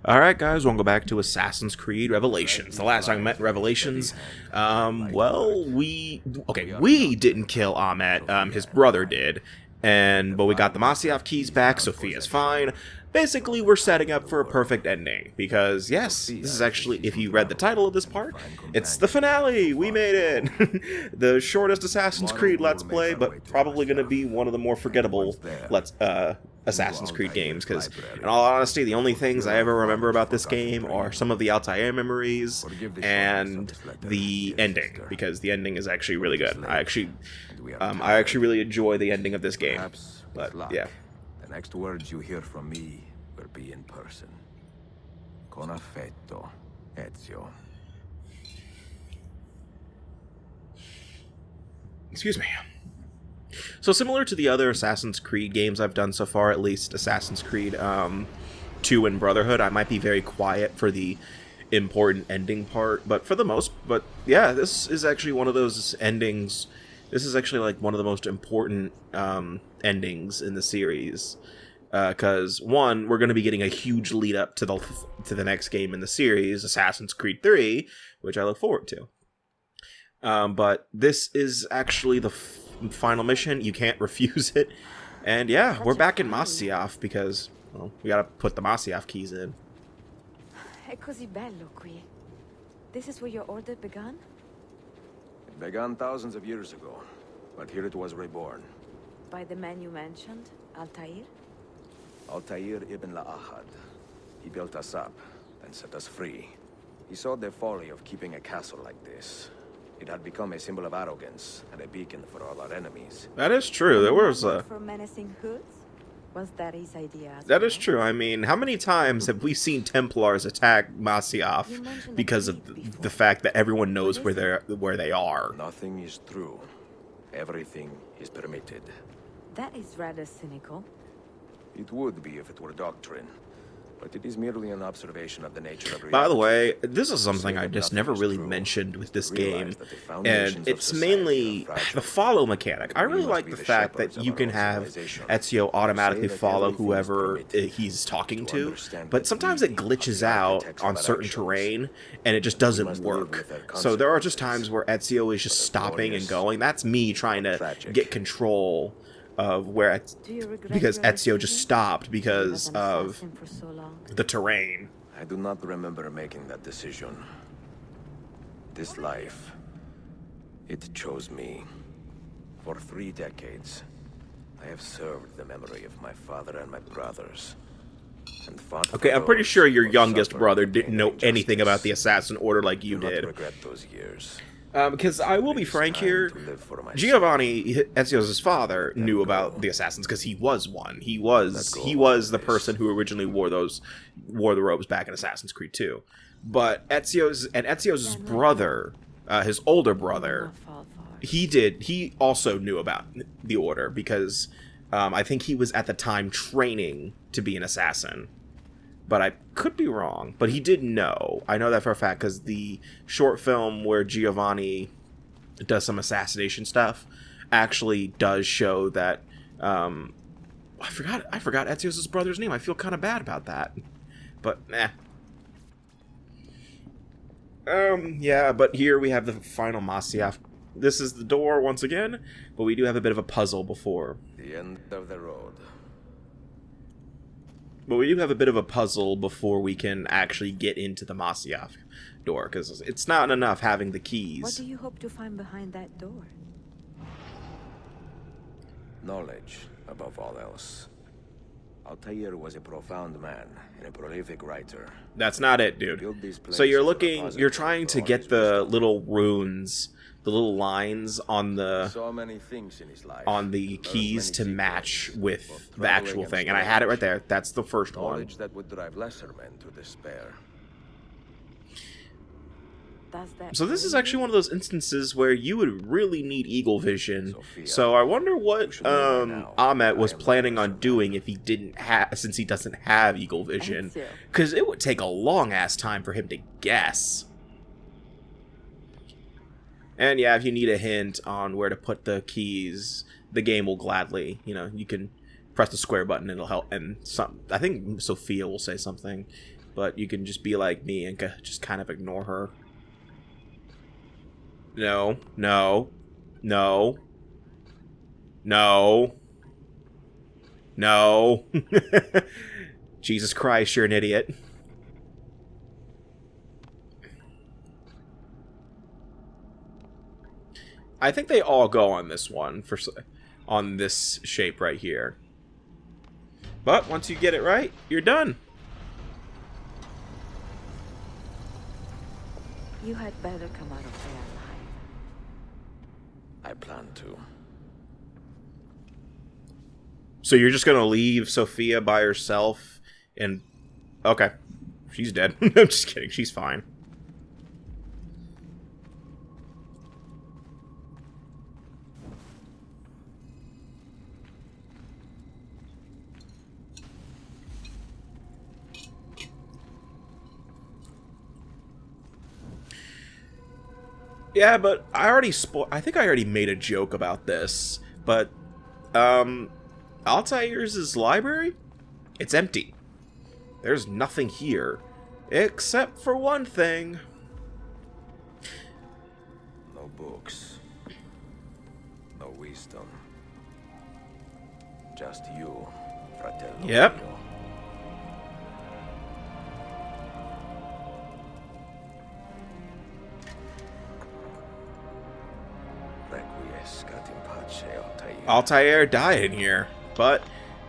Alright guys, we'll go back to Assassin's Creed Revelations. The last time we met Revelations, we didn't kill Ahmet, his brother did, but we got the Masyaf keys back, Sophia's fine. Basically, we're setting up for a perfect ending, because yes, this is actually, if you read the title of this part, it's the finale! We made it! The shortest Assassin's Creed Let's Play, but probably going to be one of the more forgettable Assassin's Creed games, because, in all honesty, the only things I ever remember about this game are some of the Altair memories and the ending, because the ending is actually really good. I actually really enjoy the ending of this game, but yeah. The next words you hear from me will be in person. Con affetto, Ezio. Excuse me. So similar to the other Assassin's Creed games I've done so far, at least Assassin's Creed 2 and Brotherhood, I might be very quiet for the important ending part, but yeah, this is actually one of those endings. This is actually like one of the most important endings in the series, because one, we're going to be getting a huge lead up to the next game in the series, Assassin's Creed 3, which I look forward to. But this is actually the final mission. You can't refuse it. And yeah, we're back in Masyaf because, well, we gotta put the Masyaf keys in. È così bello qui. This is where your order began? It began thousands of years ago, but here it was reborn. By the man you mentioned, Altair? Altair ibn La'ahad. He built us up, then set us free. He saw the folly of keeping a castle like this. It had become a symbol of arrogance and a beacon for all our enemies. That is true. There was a... For menacing hoods? Was that his idea? That is true. I mean, how many times have we seen Templars attack Masyaf because of the fact that everyone knows where they are? Nothing is true. Everything is permitted. That is rather cynical. It would be if it were doctrine, but it is merely an observation of the nature of reality. By the way, this is something I just never really mentioned with this game, and it's mainly the follow mechanic. I really like the fact that you can have Ezio automatically follow whoever he's talking to, but sometimes it glitches out on certain terrain, and it just doesn't work. So there are just times where Ezio is just stopping and going. That's me trying to get control of because Ezio just stopped because of the terrain. I do not remember making that decision. This life, it chose me. For 3 decades, I have served the memory of my father and my brothers. And fought okay, I'm pretty sure your youngest brother didn't know anything about the Assassin Order like you did. Regret those years. Because I will be frank here, Giovanni, Ezio's father, knew about the assassins because he was one. He was the person who originally wore the robes back in Assassin's Creed 2. But Ezio's brother, his older brother, he also knew about the Order because I think he was at the time training to be an assassin. But I could be wrong. But he did know. I know that for a fact because the short film where Giovanni does some assassination stuff actually does show that. I forgot Ezio's brother's name. I feel kind of bad about that. But yeah. But here we have the final Masyaf. This is the door once again, but we do have a bit of a puzzle before. The end of the road. But we do have a bit of a puzzle before we can actually get into the Masyaf door, because it's not enough having the keys. What do you hope to find behind that door? Knowledge, above all else. Altair was a profound man and a prolific writer. That's not it, dude. So you're trying to get the little runes, the little lines on the keys to match with the actual thing, and I had it right there. That's the first one. Knowledge that would drive lesser men to despair. So this is actually one of those instances where you would really need eagle vision. So I wonder what Ahmet was planning on doing if he didn't since he doesn't have eagle vision, because it would take a long ass time for him to guess. And yeah, if you need a hint on where to put the keys, the game will gladly, you can press the square button, it'll help. And I think Sophia will say something But you can just be like me and just kind of ignore her. No, no, no, no, no. Jesus Christ, you're an idiot. I think they all go on this one, on this shape right here. But once you get it right, you're done. You had better come out of there alive. I plan to. So you're just gonna leave Sophia by herself and... Okay. She's dead. I'm just kidding. She's fine. Yeah, but I think I already made a joke about this, but Altair's library? It's empty. There's nothing here, except for one thing. No books. No wisdom. Just you, fratello. Yep. mio. Requiescat in pace, Altair. Altair died in here, but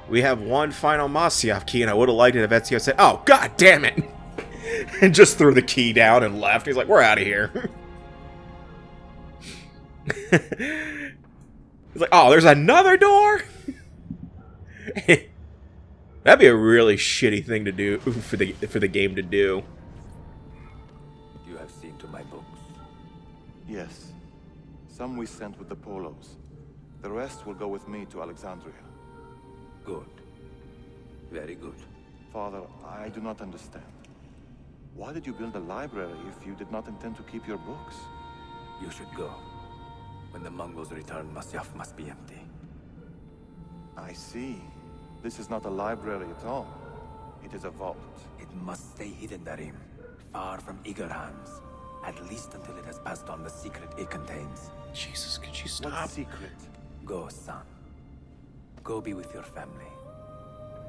we have one final Masyaf key, and I would have liked it if Ezio said, "Oh, god damn it!" and just threw the key down and left. He's like, "We're out of here." He's like, "Oh, there's another door?" That'd be a really shitty thing to do for the game to do. You have seen to my books. Yes. Some we sent with the Polos. The rest will go with me to Alexandria. Good. Very good. Father, I do not understand. Why did you build a library if you did not intend to keep your books? You should go. When the Mongols return, Masyaf must be empty. I see. This is not a library at all. It is a vault. It must stay hidden, Darim. Far from eager hands. At least until it has passed on the secret it contains. Jesus, could you What stop? secret? Go, son. Go be with your family.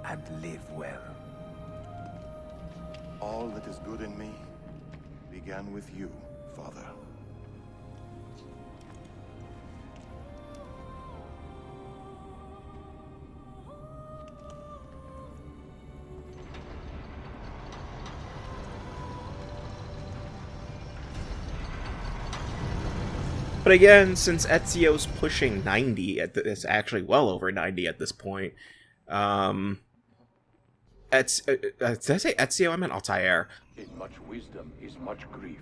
And live well. All that is good in me began with you, Father. But again, since Ezio's pushing 90 it's actually well over 90 at this point. Did I say Ezio? I meant Altair. In much wisdom is much grief,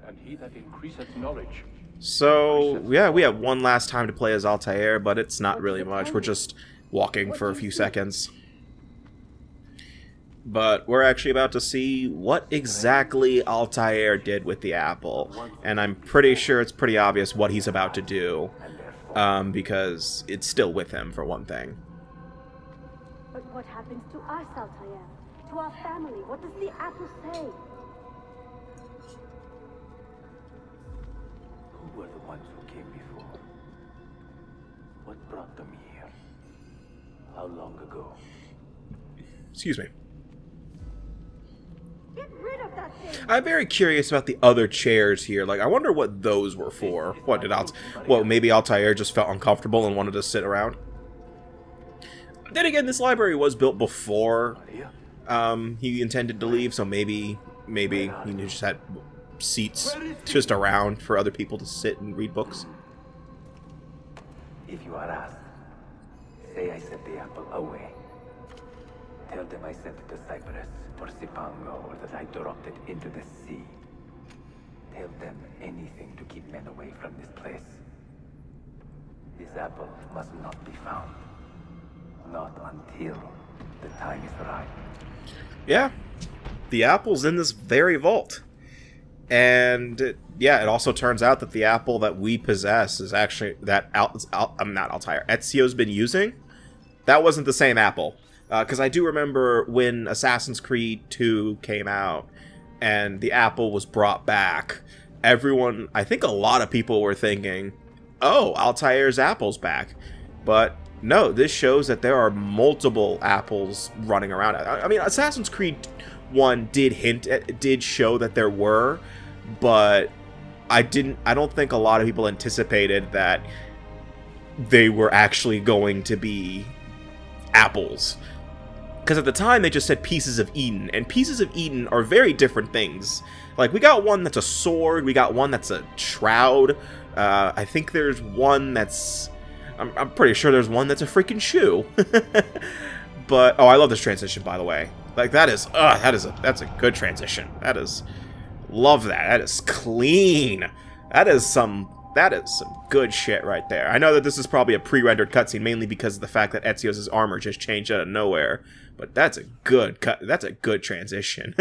and he that increaseth knowledge. So, yeah, we have one last time to play as Altair, but it's not really much. We're just walking for a few seconds. But we're actually about to see what exactly Altair did with the apple. And I'm pretty sure it's pretty obvious what he's about to do. Because it's still with him, for one thing. But what happens to us, Altair? To our family? What does the apple say? Who were the ones who came before? What brought them here? How long ago? Excuse me. Get rid of that thing! I'm very curious about the other chairs here. Like, I wonder what those were for. What did Well, maybe Altair just felt uncomfortable and wanted to sit around. Then again, this library was built before he intended to leave, so maybe he just had seats just around for other people to sit and read books. If you are asked, say I sent the apple away. Tell them I sent it to Cyprus or Cipango, or that I dropped it into the sea. Tell them anything to keep men away from this place. This apple must not be found. Not until the time is right. Yeah, the apple's in this very vault. And, yeah, it also turns out that the apple that we possess is actually, not Altair, Ezio's been using. That wasn't the same apple. Because I do remember when Assassin's Creed 2 came out and the apple was brought back, everyone, I think a lot of people were thinking, oh, Altair's apple's back. But no, this shows that there are multiple apples running around. I mean, Assassin's Creed 1 did show that there were, but I don't think a lot of people anticipated that they were actually going to be apples. Because at the time, they just said pieces of Eden, and pieces of Eden are very different things. Like, we got one that's a sword, we got one that's a shroud, I think there's one that's... I'm pretty sure there's one that's a freaking shoe. But, oh, I love this transition, by the way. Like, that's a good transition. Love that. That is clean. That is some good shit right there. I know that this is probably a pre-rendered cutscene, mainly because of the fact that Ezio's armor just changed out of nowhere. But that's a good transition.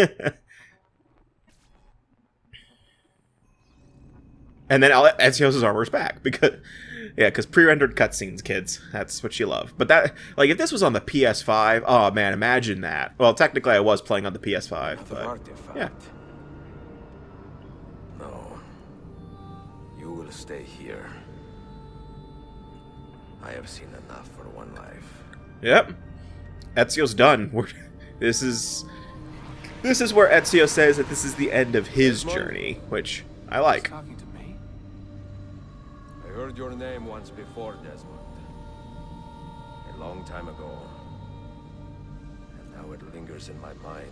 And then Ezio's armor's back because pre-rendered cutscenes, kids. That's what you love. But that, like, if this was on the PS5, oh man, imagine that. Well, technically I was playing on the PS5, but yeah. No. You will stay here. I have seen enough for one life. Yep. Ezio's done. This is where Ezio says that this is the end of his journey, which I like. Talking to me? I heard your name once before, Desmond. A long time ago. And now it lingers in my mind,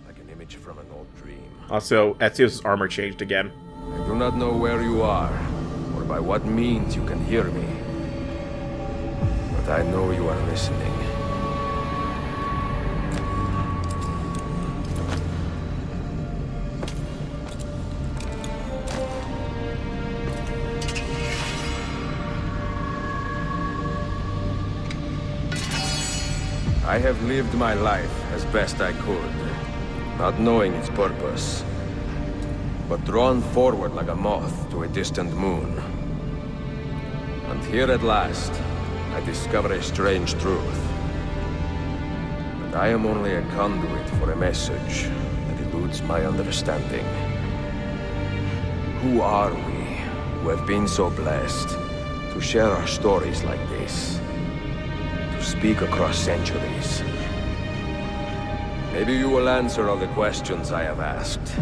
like an image from an old dream. Also, Ezio's armor changed again. I do not know where you are, or by what means you can hear me. But I know you are listening. I have lived my life as best I could, not knowing its purpose, but drawn forward like a moth to a distant moon. And here at last, I discover a strange truth. But I am only a conduit for a message that eludes my understanding. Who are we who have been so blessed to share our stories like this? To speak across centuries? Maybe you will answer all the questions I have asked.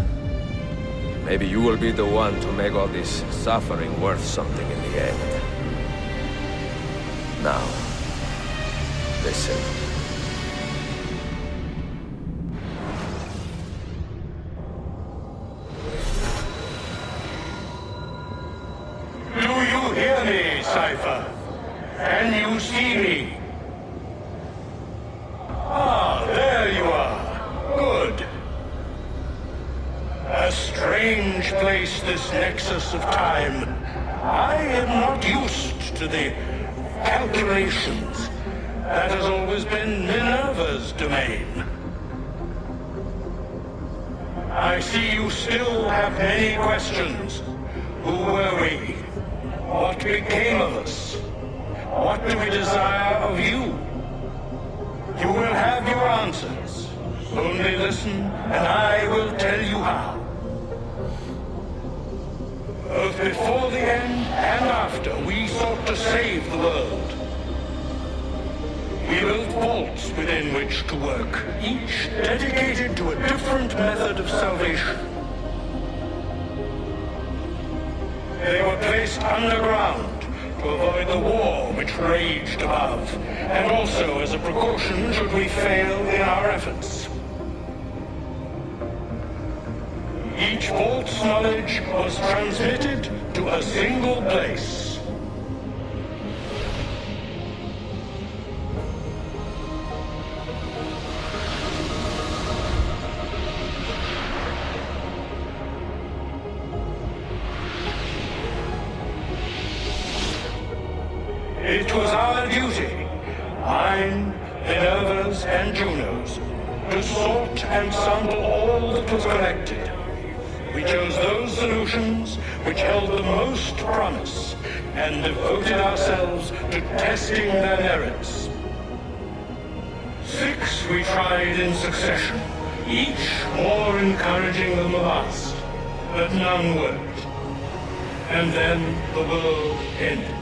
Maybe you will be the one to make all this suffering worth something in the end. Now, listen. Do you hear me, Cypher? Can you see me? Ah, there you are. Good. A strange place, this nexus of time. I am not used to the calculations. That has always been Minerva's domain. I see you still have many questions. Who were we? What became of us? What do we desire of you? You will have your answers. Only listen, and I will tell you how. Both before the end and after, we sought to save the world. We built vaults within which to work, each dedicated to a different method of salvation. They were placed underground to avoid the war which raged above, and also as a precaution should we fail in our efforts. Each vault's knowledge was transmitted to a single place. It was our duty, mine, Minerva's, and Juno's, to sort and sample all that was collected. We chose those solutions which held the most promise, and devoted ourselves to testing their merits. 6 we tried in succession, each more encouraging than the last, but none worked. And then the world ended.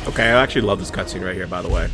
Okay, I actually love this cutscene right here, by the way.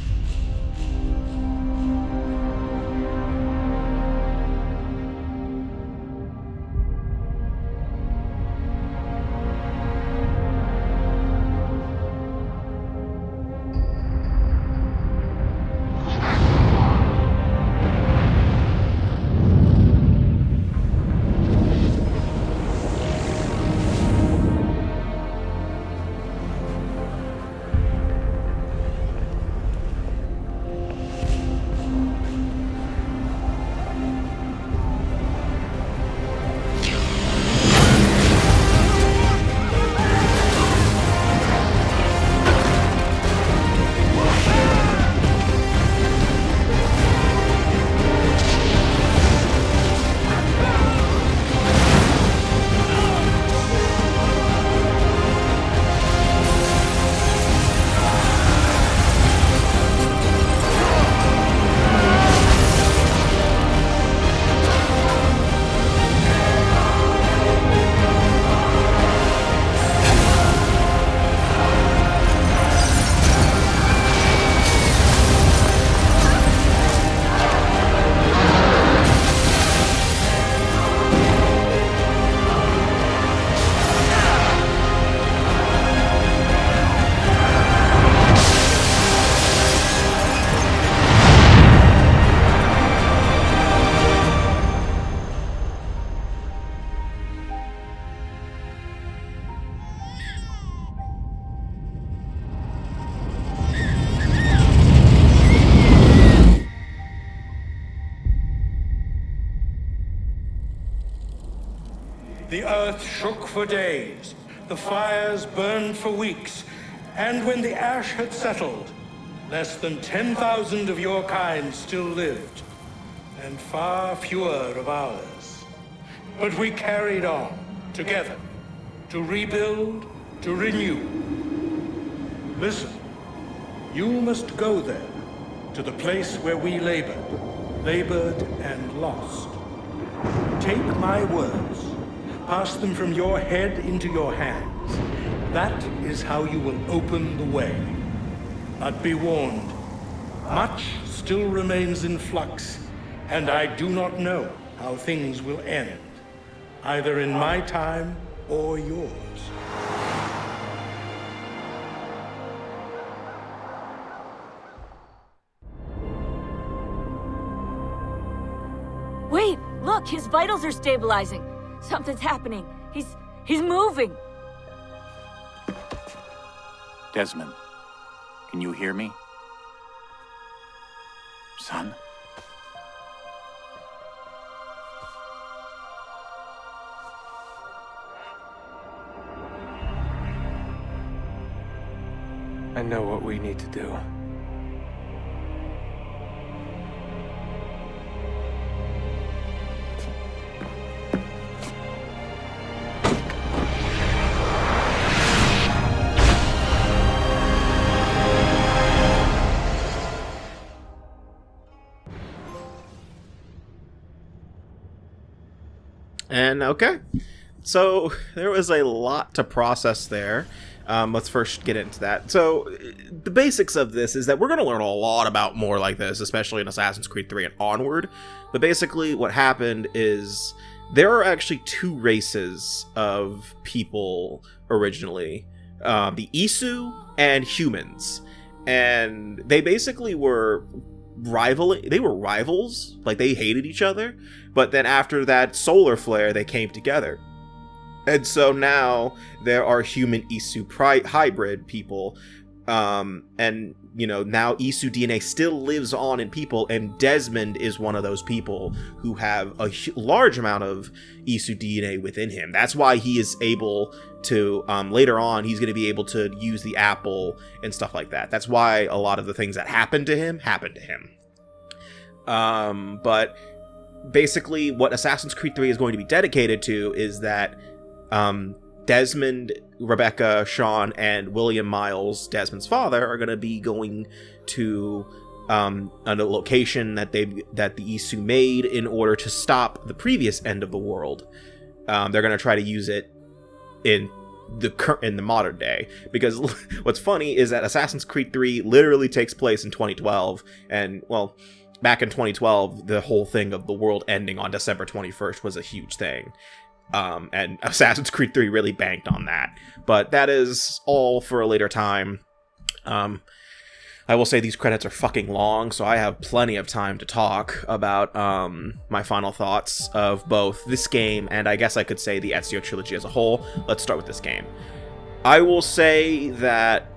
The earth shook for days, the fires burned for weeks, and when the ash had settled, less than 10,000 of your kind still lived, and far fewer of ours. But we carried on, together, to rebuild, to renew. Listen, you must go there, to the place where we labored and lost. Take my words. Pass them from your head into your hands. That is how you will open the way. But be warned, much still remains in flux, and I do not know how things will end, either in my time or yours. Wait, look, his vitals are stabilizing. Something's happening. He's moving. Desmond, can you hear me? Son? I know what we need to do. And okay, so there was a lot to process there. Let's first get into that. So the basics of this is that we're going to learn a lot about more like this, especially in Assassin's Creed 3 and onward. But basically what happened is there are actually two races of people originally, the Isu and humans. And they basically were rivals, like they hated each other, but then after that solar flare they came together. And so now there are human Isu hybrid people, and you know, now Isu DNA still lives on in people, and Desmond is one of those people who have a large amount of Isu DNA within him. That's why he is able to, later on, he's going to be able to use the apple and stuff like that. That's why a lot of the things that happened to him. But basically what Assassin's Creed 3 is going to be dedicated to is that Desmond, Rebecca, Sean, and William Miles, Desmond's father, are going to be going to a location that the Isu made in order to stop the previous end of the world. They're going to try to use it in the modern day, because what's funny is that Assassin's Creed 3 literally takes place in 2012, and well, back in 2012, the whole thing of the world ending on December 21st was a huge thing. And Assassin's Creed 3 really banked on that. But that is all for a later time. I will say these credits are fucking long, so I have plenty of time to talk about my final thoughts of both this game and I guess I could say the Ezio trilogy as a whole. Let's start with this game. I will say that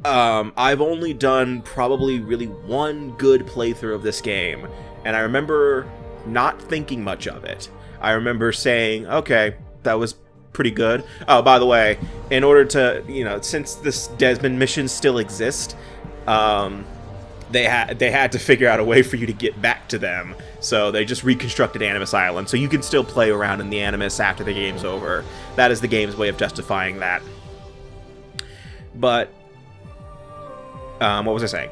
I've only done probably really one good playthrough of this game, and I remember not thinking much of it. I remember saying, okay, that was pretty good. Oh, by the way, in order to, since this Desmond mission still exists, they had to figure out a way for you to get back to them. So they just reconstructed Animus Island, so you can still play around in the Animus after the game's over. That is the game's way of justifying that. But, what was I saying?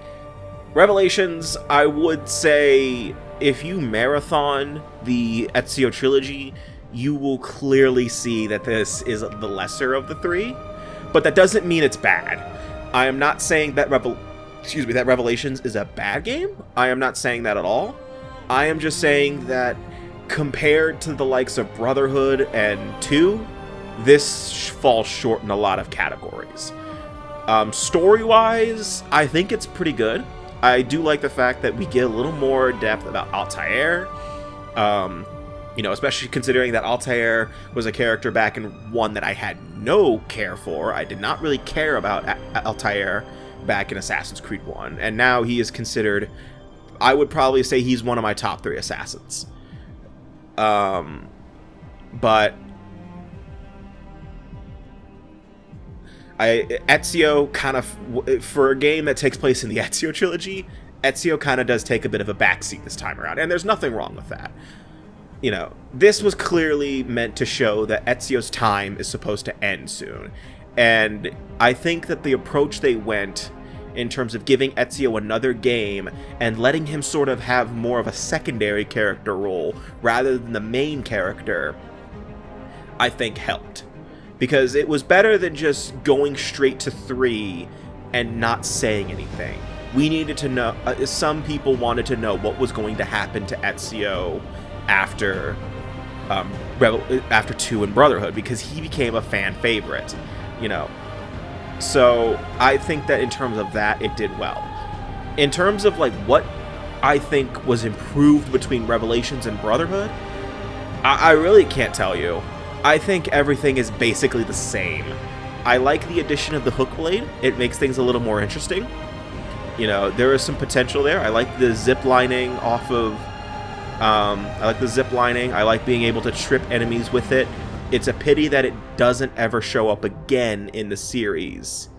Revelations, I would say, if you marathon the Ezio trilogy, you will clearly see that this is the lesser of the three, but that doesn't mean it's bad. I am not saying that that Revelations is a bad game. I am not saying that at all. I am just saying that compared to the likes of Brotherhood and 2, this falls short in a lot of categories. Story-wise, I think it's pretty good. I do like the fact that we get a little more depth about Altair. Especially considering that Altair was a character back in 1 that I had no care for. I did not really care about Altair back in Assassin's Creed 1. And now he is considered, I would probably say he's one of my top 3 assassins. But Ezio kind of, for a game that takes place in the Ezio trilogy, Ezio kind of does take a bit of a backseat this time around, and there's nothing wrong with that. This was clearly meant to show that Ezio's time is supposed to end soon, and I think that the approach they went in terms of giving Ezio another game and letting him sort of have more of a secondary character role rather than the main character, I think helped. Because it was better than just going straight to 3 and not saying anything. We needed to know, some people wanted to know what was going to happen to Ezio after 2 and Brotherhood, because he became a fan favorite, So I think that in terms of that, it did well. In terms of what I think was improved between Revelations and Brotherhood, I really can't tell you. I think everything is basically the same. I like the addition of the hook blade. It makes things a little more interesting. There is some potential there. I like the zip lining off of... I like the zip lining. I like being able to trip enemies with it. It's a pity that it doesn't ever show up again in the series.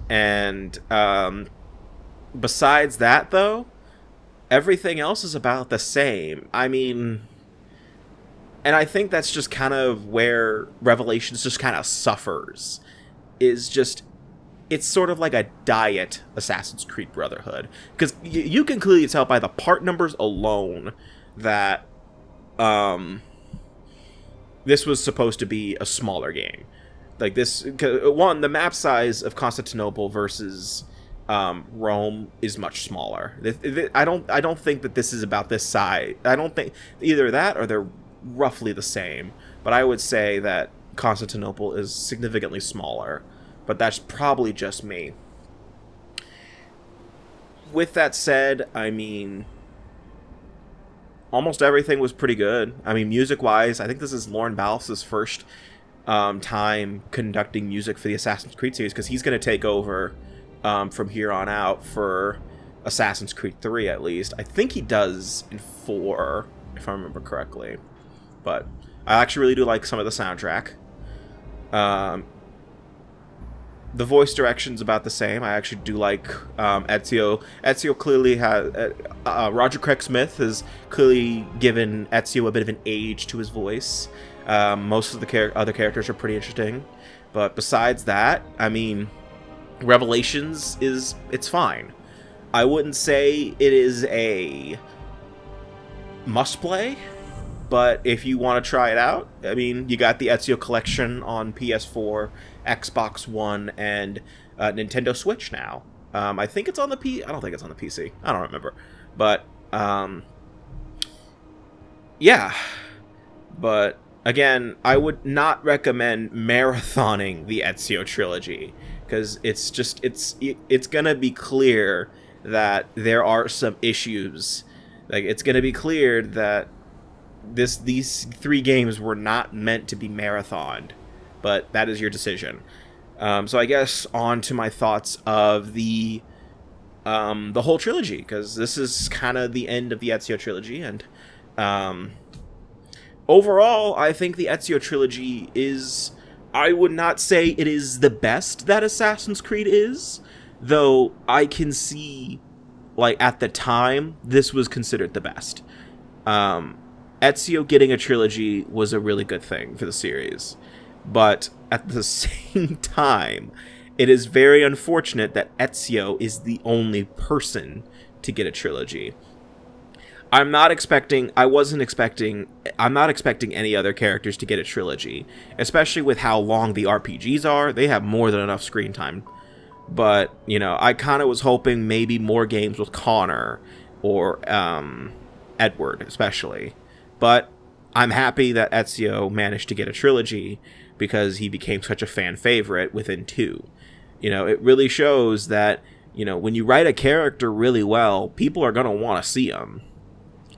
And besides that, though, everything else is about the same. I mean... And I think that's just kind of where Revelations just kind of suffers. It's sort of like a diet Assassin's Creed Brotherhood. Because you can clearly tell by the part numbers alone that this was supposed to be a smaller game. Like this, the map size of Constantinople versus Rome is much smaller. I don't think that this is about this size. I don't think either that or they're roughly the same, but I would say that Constantinople is significantly smaller, but that's probably just me. With that said, I mean, almost everything was pretty good. I mean, music-wise, I think this is Lorne Balf's first time conducting music for the Assassin's Creed series, because he's going to take over from here on out for Assassin's Creed 3, at least. I think he does in 4, if I remember correctly. But I actually really do like some of the soundtrack. The voice direction's about the same. I actually do like Ezio. Ezio clearly has... Roger Craig Smith has clearly given Ezio a bit of an age to his voice. Most of the other characters are pretty interesting, but besides that, I mean, Revelations it's fine. I wouldn't say it is a must play, but if you want to try it out, I mean, you got the Ezio collection on PS4, Xbox One, and Nintendo Switch now. I think it's on the I don't think it's on the PC. I don't remember, but yeah. But again, I would not recommend marathoning the Ezio trilogy, because it's gonna be clear that there are some issues. Like, it's gonna be clear that these 3 games were not meant to be marathoned, but that is your decision. So I guess on to my thoughts of the whole trilogy, because this is kind of the end of the Ezio trilogy, and overall, I think the Ezio trilogy is, I would not say it is the best that Assassin's Creed is, though I can see, like, at the time, this was considered the best. Ezio getting a trilogy was a really good thing for the series, but at the same time, it is very unfortunate that Ezio is the only person to get a trilogy. I'm not expecting any other characters to get a trilogy, especially with how long the RPGs are. They have more than enough screen time. But, you know, I kind of was hoping maybe more games with Connor or Edward, especially. But I'm happy that Ezio managed to get a trilogy, because he became such a fan favorite within 2. You know, it really shows that, you know, when you write a character really well, people are going to want to see him.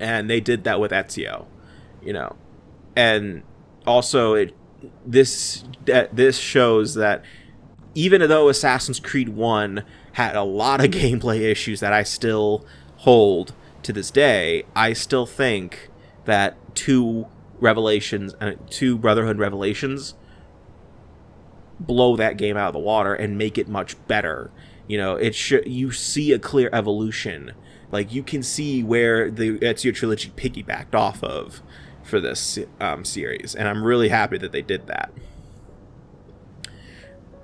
And they did that with Ezio, you know. And also, this shows that even though Assassin's Creed 1 had a lot of gameplay issues that I still hold to this day, I still think that 2 Brotherhood Revelations blow that game out of the water and make it much better. You know, you see a clear evolution. Like, you can see where the Ezio trilogy piggybacked off of for this series, and I'm really happy that they did that.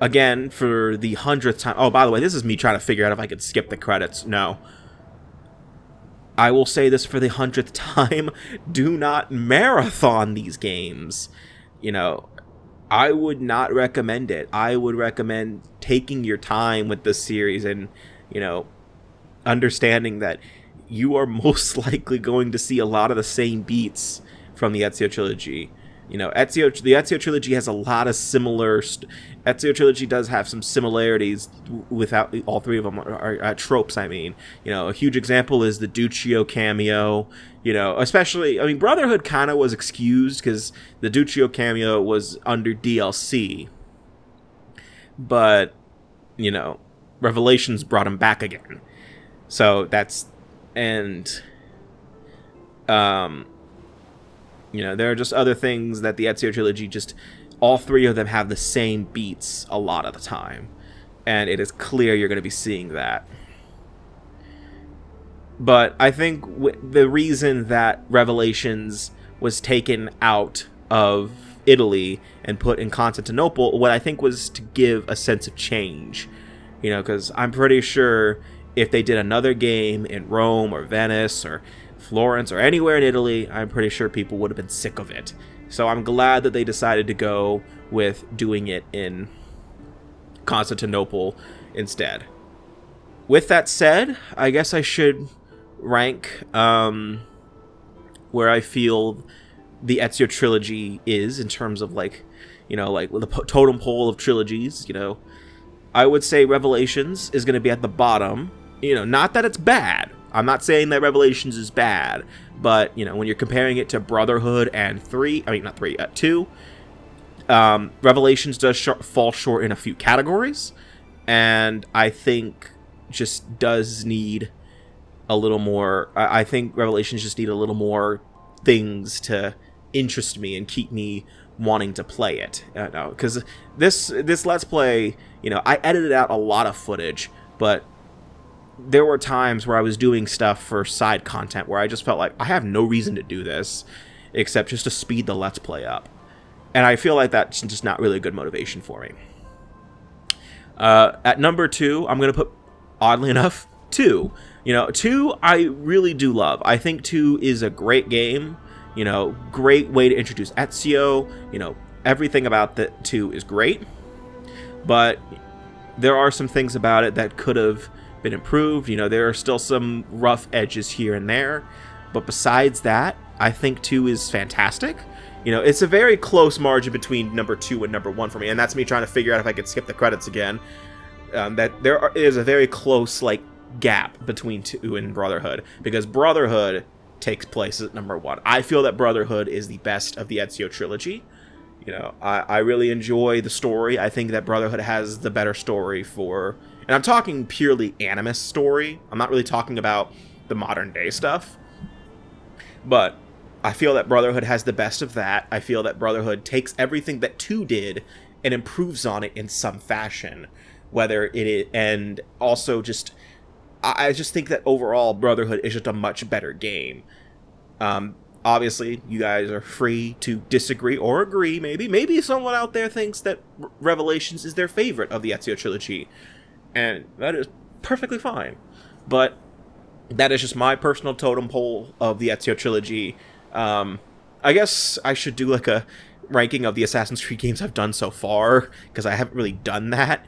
Again, for the 100th time... Oh, by the way, this is me trying to figure out if I could skip the credits. No. I will say this for the 100th time. Do not marathon these games. You know, I would not recommend it. I would recommend taking your time with this series and, you know, understanding that you are most likely going to see a lot of the same beats from the Ezio trilogy. You know, the Ezio trilogy has a lot of similar... Ezio trilogy does have some similarities without all 3 of them are tropes, I mean. You know, a huge example is the Duccio cameo. You know, especially... I mean, Brotherhood kind of was excused because the Duccio cameo was under DLC. But, you know, Revelations brought him back again. So that's... And... you know, there are just other things that the Ezio trilogy just... All 3 of them have the same beats a lot of the time. And it is clear you're going to be seeing that. But I think the reason that Revelations was taken out of Italy and put in Constantinople, what I think was to give a sense of change. You know, because I'm pretty sure if they did another game in Rome or Venice or Florence or anywhere in Italy, I'm pretty sure people would have been sick of it. So I'm glad that they decided to go with doing it in Constantinople instead. With that said, I guess I should rank where I feel the Ezio trilogy is in terms of, like, you know, like the totem pole of trilogies. You know, I would say Revelations is going to be at the bottom. You know, not that it's bad. I'm not saying that Revelations is bad, but, you know, when you're comparing it to Brotherhood and 2, Revelations does fall short in a few categories, and I think just does need a little more... I think Revelations just need a little more things to interest me and keep me wanting to play it. Because this Let's Play, you know, I edited out a lot of footage, but there were times where I was doing stuff for side content where I just felt like I have no reason to do this except just to speed the Let's Play up. And I feel like that's just not really a good motivation for me. At number 2, I'm going to put, oddly enough, 2. 2 I really do love. I think 2 is a great game. Great way to introduce Ezio. Everything about the 2 is great. But there are some things about it that could have been improved. There are still some rough edges here and there. But besides that, I think 2 is fantastic. It's a very close margin between number 2 and number 1 for me. And that's me trying to figure out if I could skip the credits again. That there is a very close, gap between 2 and Brotherhood. Because Brotherhood takes place at number 1. I feel that Brotherhood is the best of the Ezio trilogy. I really enjoy the story. I think that Brotherhood has the better story for... And I'm talking purely Animus story. I'm not really talking about the modern day stuff. But I feel that Brotherhood has the best of that. I feel that Brotherhood takes everything that 2 did and improves on it in some fashion. Whether it is... And also just... I just think that overall Brotherhood is just a much better game. Obviously, you guys are free to disagree or agree, maybe. Maybe someone out there thinks that Revelations is their favorite of the Ezio trilogy. And that is perfectly fine. But that is just my personal totem pole of the Ezio trilogy. I guess I should do a ranking of the Assassin's Creed games I've done so far, because I haven't really done that.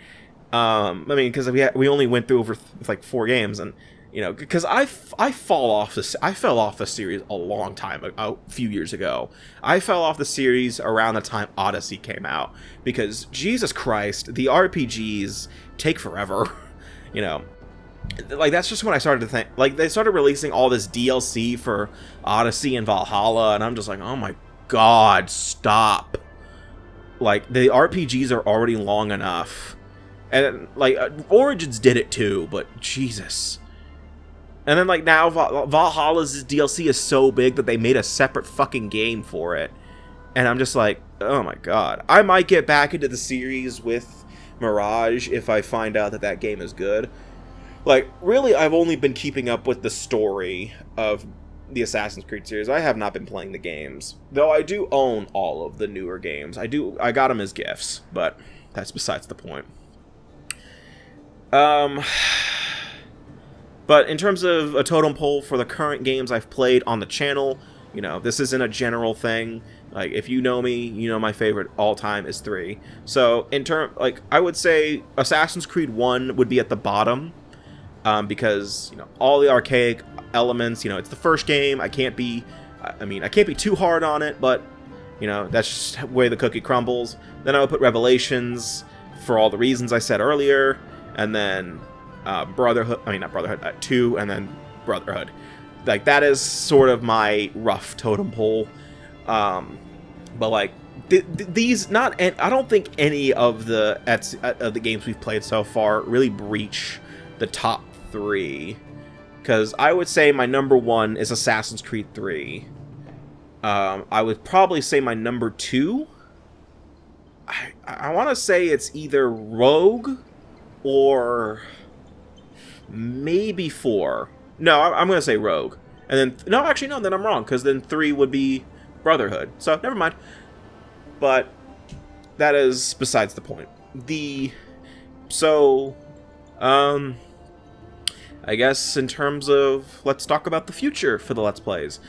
Because we only went through over 4 games, and because I fell off the series a long time ago, a few years ago. I fell off the series around the time Odyssey came out, because Jesus Christ, the RPGs take forever. That's just when I started to think. They started releasing all this DLC for Odyssey and Valhalla, and I'm just like, oh my god, stop. The RPGs are already long enough. And, Origins did it too, but Jesus. And then, now, Valhalla's DLC is so big that they made a separate fucking game for it. And I'm just like, oh my god. I might get back into the series with Mirage if I find out that game is good. Really, I've only been keeping up with the story of the Assassin's Creed series. I have not been playing the games. Though I do own all of the newer games. I got them as gifts, but that's besides the point. But in terms of a totem pole for the current games I've played on the channel, this isn't a general thing. If you know me, my favorite all-time is 3. So, I would say Assassin's Creed 1 would be at the bottom, because, all the archaic elements, it's the first game, I can't be too hard on it, but, that's just the way the cookie crumbles. Then I would put Revelations, for all the reasons I said earlier, and then Brotherhood, not Brotherhood, 2, and then Brotherhood. That is sort of my rough totem pole. But these, I don't think any of the games we've played so far really breach the top 3. Because I would say my number 1 is Assassin's Creed 3. I would probably say my number 2, I want to say it's either Rogue or maybe 4. No, I'm going to say Rogue. And then, no, actually, no, then I'm wrong, because then 3 would be Brotherhood. So, never mind. But that is besides the point. I guess in terms of, let's talk about the future for the Let's Plays.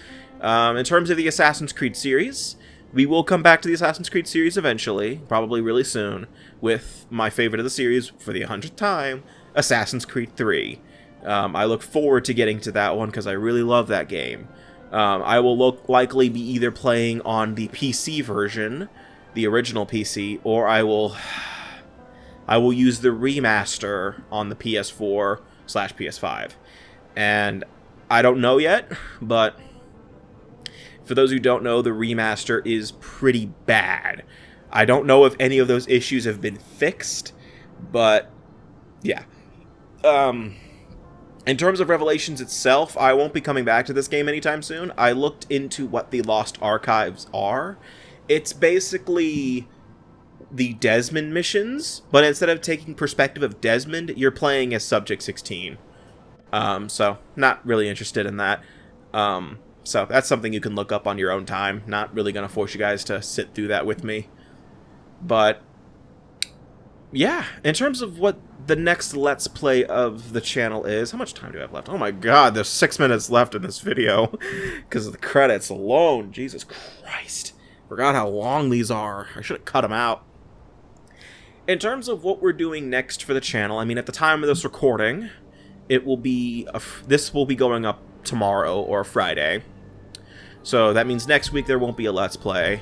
In terms of the Assassin's Creed series, we will come back to the Assassin's Creed series eventually, probably really soon, with my favorite of the series for the 100th time, Assassin's Creed 3. I look forward to getting to that one because I really love that game. I will likely be either playing on the PC version, the original PC, or I will use the remaster on the PS4/PS5. And I don't know yet, but for those who don't know, the remaster is pretty bad. I don't know if any of those issues have been fixed, but yeah. In terms of Revelations itself, I won't be coming back to this game anytime soon. I looked into what the Lost Archives are. It's basically the Desmond missions, but instead of taking perspective of Desmond, you're playing as Subject 16. So, not really interested in that. So that's something you can look up on your own time. Not really going to force you guys to sit through that with me. But yeah, in terms of what the next Let's Play of the channel is, how much time do I have left? Oh my god, there's 6 minutes left in this video because of the credits alone. Jesus Christ. Forgot how long these are. I should have cut them out. In terms of what we're doing next for the channel, I mean, at the time of this recording, it will be this will be going up tomorrow or Friday. So that means next week there won't be a Let's Play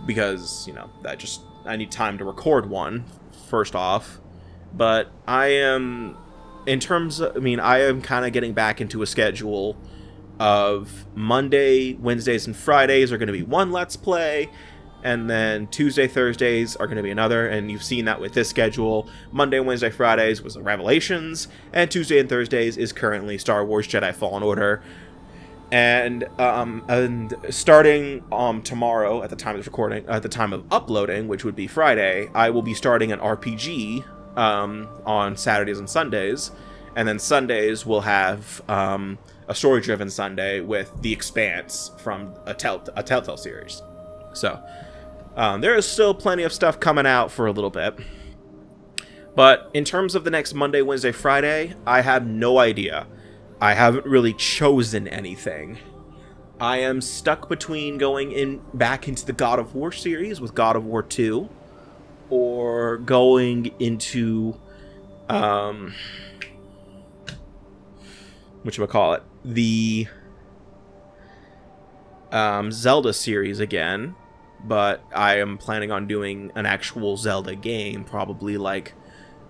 because, you know, I need time to record one first off. But I am kind of getting back into a schedule of Monday, Wednesdays, and Fridays are going to be one Let's Play, and then Tuesday, Thursdays are going to be another, and you've seen that with this schedule. Monday, Wednesday, Fridays was the Revelations, and Tuesday and Thursdays is currently Star Wars Jedi Fallen Order. And starting tomorrow, at the time of this recording, at the time of uploading, which would be Friday, I will be starting an RPG on Saturdays and Sundays, and then Sundays we'll have a story-driven Sunday with The Expanse from a Telltale series. So there is still plenty of stuff coming out for a little bit. But in terms of the next Monday, Wednesday, Friday, I have no idea. I haven't really chosen anything. I am stuck between going back into the God of War series with God of War 2, or going into whatchamacallit, the Zelda series again, but I am planning on doing an actual Zelda game, probably like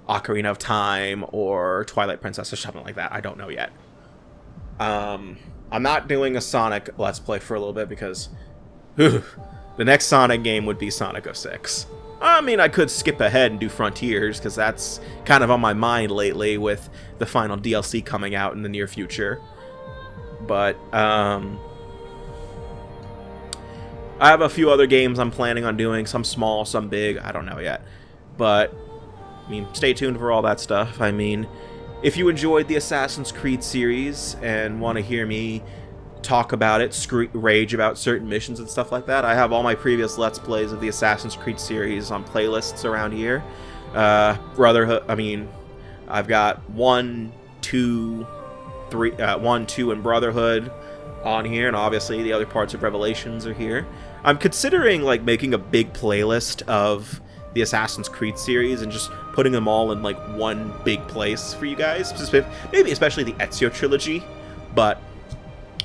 Ocarina of Time or Twilight Princess or something like that. I don't know yet. I'm not doing a Sonic Let's Play for a little bit because the next Sonic game would be Sonic 06. I mean, I could skip ahead and do Frontiers, because that's kind of on my mind lately with the final DLC coming out in the near future. But, I have a few other games I'm planning on doing, some small, some big, I don't know yet. But, I mean, stay tuned for all that stuff. I mean, if you enjoyed the Assassin's Creed series and want to hear me talk about it, rage about certain missions and stuff like that, I have all my previous Let's Plays of the Assassin's Creed series on playlists around here. Brotherhood, I mean, I've got 1, 2, and Brotherhood on here, and obviously the other parts of Revelations are here. I'm considering, like, making a big playlist of the Assassin's Creed series and just putting them all in, like, one big place for you guys. Maybe especially the Ezio trilogy, but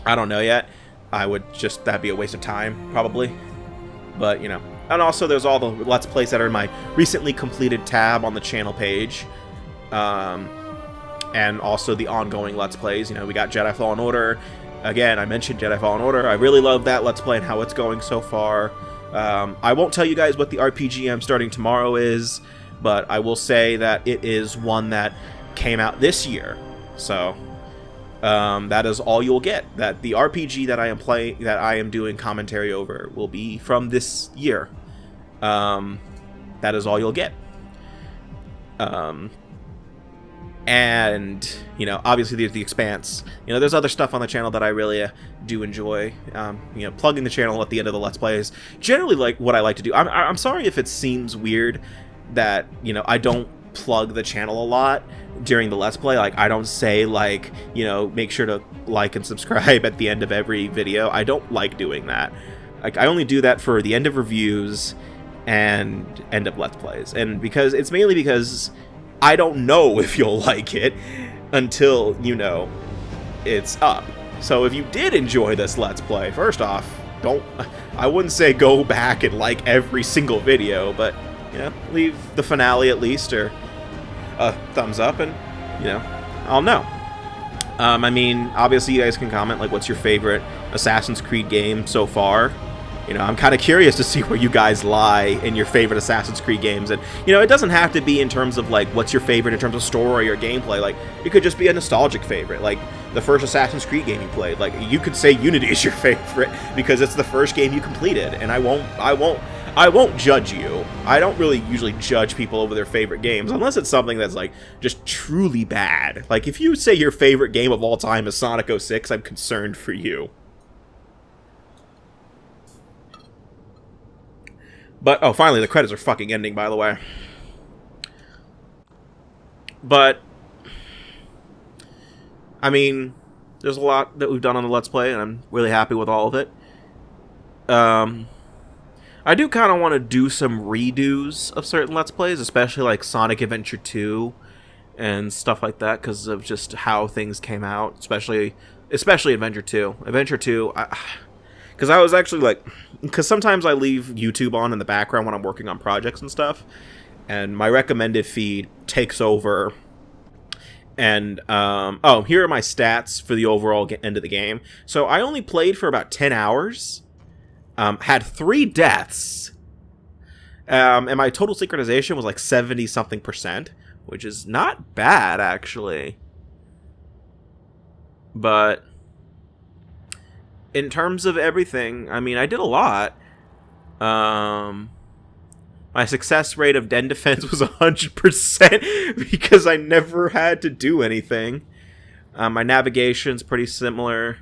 I don't know yet. That'd be a waste of time, probably. But, you know. And also, there's all the Let's Plays that are in my recently completed tab on the channel page. And also the ongoing Let's Plays. You know, we got Jedi Fallen Order. Again, I mentioned Jedi Fallen Order. I really love that Let's Play and how it's going so far. I won't tell you guys what the RPG I'm starting tomorrow is, but I will say that it is one that came out this year. So that is all you'll get. That the RPG that I am doing commentary over will be from this year. That is all you'll get. And, you know, obviously there's The Expanse. You know, there's other stuff on the channel that I really do enjoy. You know, plugging the channel at the end of the Let's Plays. Generally, like, what I like to do. I'm sorry if it seems weird that, you know, I don't plug the channel a lot during the Let's Play. Like, I don't say, like, you know, make sure to like and subscribe at the end of every video. I don't like doing that. Like, I only do that for the end of reviews and end of Let's Plays. And it's mainly because I don't know if you'll like it until, you know, it's up. So if you did enjoy this Let's Play, first off, I wouldn't say go back and like every single video, but, you know, leave the finale at least, or a thumbs up, and, you know, I'll know. I mean, obviously you guys can comment, like, what's your favorite Assassin's Creed game so far? You know, I'm kind of curious to see where you guys lie in your favorite Assassin's Creed games. And, you know, it doesn't have to be in terms of, like, what's your favorite in terms of story or gameplay. Like, it could just be a nostalgic favorite. Like, the first Assassin's Creed game you played. Like, you could say Unity is your favorite because it's the first game you completed. And I won't judge you. I don't really usually judge people over their favorite games unless it's something that's, like, just truly bad. Like, if you say your favorite game of all time is Sonic 06, I'm concerned for you. But, oh, finally, the credits are fucking ending, by the way. But, I mean, there's a lot that we've done on the Let's Play, and I'm really happy with all of it. I do kind of want to do some redos of certain Let's Plays, especially like Sonic Adventure 2 and stuff like that, because of just how things came out, especially Adventure 2. Adventure 2, because I was actually like, because sometimes I leave YouTube on in the background when I'm working on projects and stuff, and my recommended feed takes over. And, oh, here are my stats for the overall end of the game. So I only played for about 10 hours, had 3 deaths, and my total synchronization was like 70-something%, which is not bad, actually. But in terms of everything, I mean, I did a lot. My success rate of den defense was 100% because I never had to do anything. My navigation's pretty similar.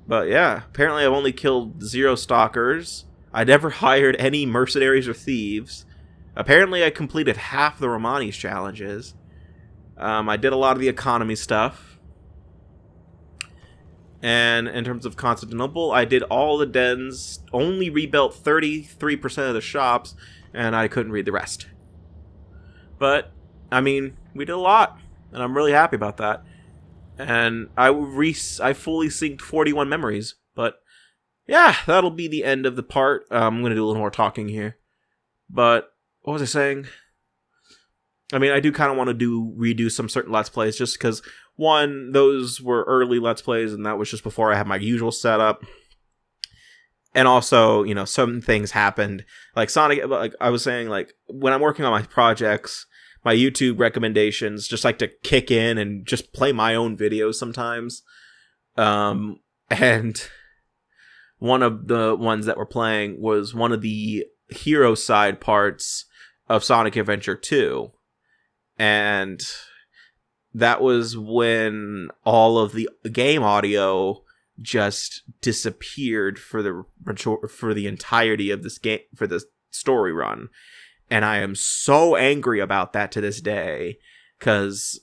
But yeah, apparently I've only killed 0 stalkers. I never hired any mercenaries or thieves. Apparently I completed half the Romani's challenges. I did a lot of the economy stuff. And in terms of Constantinople, I did all the dens, only rebuilt 33% of the shops, and I couldn't read the rest. But, I mean, we did a lot, and I'm really happy about that. And I fully synced 41 memories, but yeah, that'll be the end of the part. I'm going to do a little more talking here. But, what was I saying? I mean, I do kind of want to redo some certain Let's Plays, just because, one, those were early Let's Plays, and that was just before I had my usual setup. And also, you know, some things happened. Like Sonic, like I was saying, like, when I'm working on my projects, my YouTube recommendations just like to kick in and just play my own videos sometimes. And one of the ones that we're playing was one of the hero side parts of Sonic Adventure 2. And that was when all of the game audio just disappeared for the entirety of this game, for the story run. And I am so angry about that to this day, because,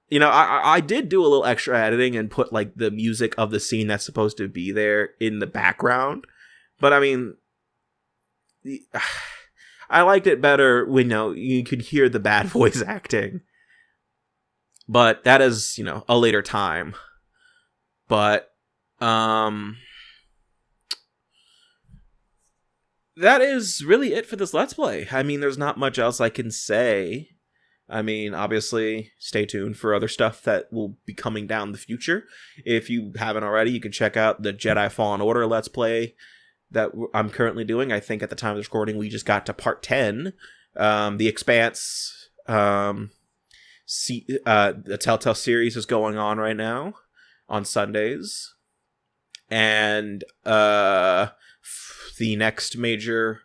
you know, I did do a little extra editing and put like the music of the scene that's supposed to be there in the background. But I mean, I liked it better when, you know, you could hear the bad voice acting. But that is, you know, a later time. But, that is really it for this Let's Play. I mean, there's not much else I can say. I mean, obviously, stay tuned for other stuff that will be coming down the future. If you haven't already, you can check out the Jedi Fallen Order Let's Play that I'm currently doing. I think at the time of this recording, we just got to part 10. The Expanse, the Telltale series is going on right now on Sundays. And, the next RPG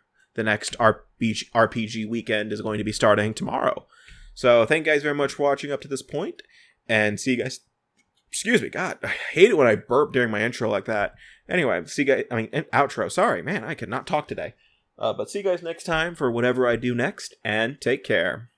weekend is going to be starting tomorrow. So thank you guys very much for watching up to this point, and see you guys. Excuse me, God, I hate it when I burp during my intro like that. Anyway, see you guys. I mean, outro. Sorry, man, I could not talk today. But see you guys next time for whatever I do next, and take care.